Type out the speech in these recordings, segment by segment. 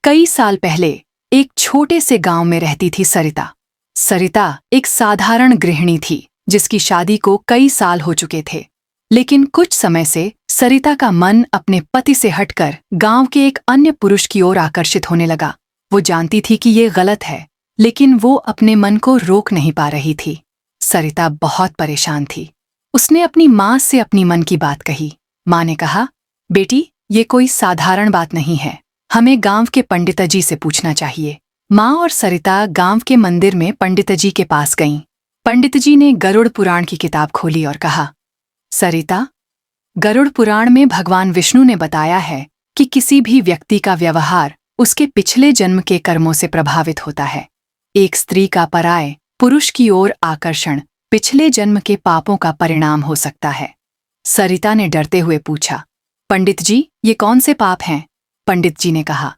कई साल पहले एक छोटे से गांव में रहती थी सरिता। सरिता एक साधारण गृहिणी थी जिसकी शादी को कई साल हो चुके थे। लेकिन कुछ समय से सरिता का मन अपने पति से हटकर गांव के एक अन्य पुरुष की ओर आकर्षित होने लगा। वो जानती थी कि ये गलत है, लेकिन वो अपने मन को रोक नहीं पा रही थी। सरिता बहुत परेशान थी। उसने अपनी माँ से अपनी मन की बात कही। माँ ने कहा, बेटी, ये कोई साधारण बात नहीं है, हमें गांव के पंडितजी से पूछना चाहिए। माँ और सरिता गांव के मंदिर में पंडितजी के पास गईं। पंडितजी ने गरुड़ पुराण की किताब खोली और कहा, सरिता, गरुड़ पुराण में भगवान विष्णु ने बताया है कि किसी भी व्यक्ति का व्यवहार उसके पिछले जन्म के कर्मों से प्रभावित होता है। एक स्त्री का पराये पुरुष की ओर आकर्षण पिछले जन्म के पापों का परिणाम हो सकता है। सरिता ने डरते हुए पूछा, पंडित जी, ये कौन से पाप हैं? पंडित जी ने कहा,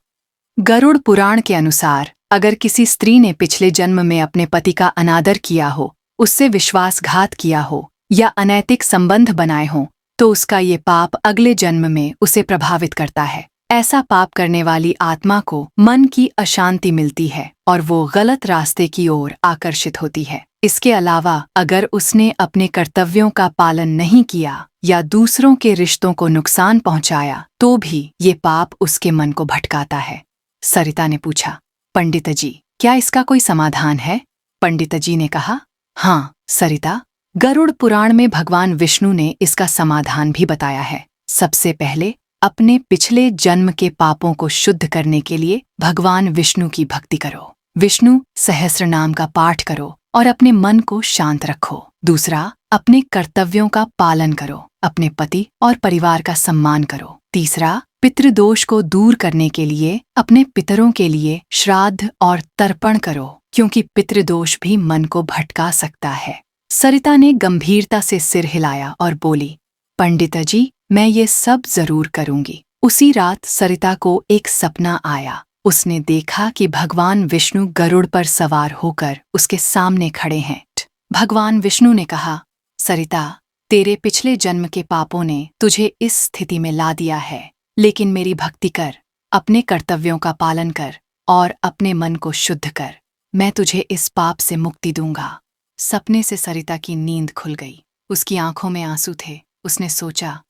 गरुड़ पुराण के अनुसार अगर किसी स्त्री ने पिछले जन्म में अपने पति का अनादर किया हो, उससे विश्वासघात किया हो या अनैतिक संबंध बनाए हों, तो उसका ये पाप अगले जन्म में उसे प्रभावित करता है। ऐसा पाप करने वाली आत्मा को मन की अशांति मिलती है और वो गलत रास्ते की ओर आकर्षित होती है। इसके अलावा अगर उसने अपने कर्तव्यों का पालन नहीं किया या दूसरों के रिश्तों को नुकसान पहुंचाया, तो भी ये पाप उसके मन को भटकाता है। सरिता ने पूछा, पंडित जी, क्या इसका कोई समाधान है? पंडित जी ने कहा, हाँ सरिता, गरुड़ पुराण में भगवान विष्णु ने इसका समाधान भी बताया है। सबसे पहले अपने पिछले जन्म के पापों को शुद्ध करने के लिए भगवान विष्णु की भक्ति करो। विष्णु सहस्र नाम का पाठ करो और अपने मन को शांत रखो। दूसरा, अपने कर्तव्यों का पालन करो, अपने पति और परिवार का सम्मान करो। तीसरा, पितृदोष को दूर करने के लिए अपने पितरों के लिए श्राद्ध और तर्पण करो, क्योंकि पितृदोष भी मन को भटका सकता है। सरिता ने गंभीरता से सिर हिलाया और बोली, पंडित जी, मैं ये सब जरूर करूंगी। उसी रात सरिता को एक सपना आया। उसने देखा कि भगवान विष्णु गरुड़ पर सवार होकर उसके सामने खड़े हैं। भगवान विष्णु ने कहा, सरिता, तेरे पिछले जन्म के पापों ने तुझे इस स्थिति में ला दिया है, लेकिन मेरी भक्ति कर, अपने कर्तव्यों का पालन कर और अपने मन को शुद्ध कर। मैं तुझे इस पाप से मुक्ति दूंगा। सपने से सरिता की नींद खुल गई। उसकी आंखों में आंसू थे। उसने सोचा,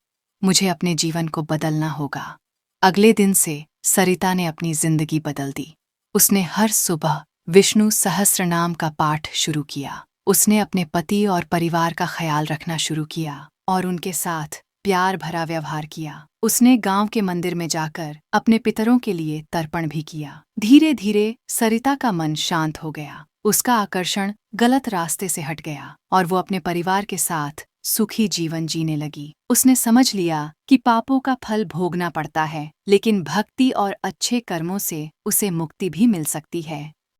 मुझे अपने जीवन को बदलना होगा। अगले दिन से सरिता ने अपनी जिंदगी बदल दी। उसने हर सुबह विष्णु सहस्रनाम का पाठ शुरू किया। उसने अपने पति और परिवार का ख्याल रखना शुरू किया और उनके साथ प्यार भरा व्यवहार किया। उसने गांव के मंदिर में जाकर अपने पितरों के लिए तर्पण भी किया। धीरे धीरे सरिता का मन शांत हो गया। उसका आकर्षण गलत रास्ते से हट गया और वो अपने परिवार के साथ सुखी जीवन जीने लगी। उसने समझ लिया कि पापों का फल भोगना पड़ता है, लेकिन भक्ति और अच्छे कर्मों से उसे मुक्ति भी मिल सकती है।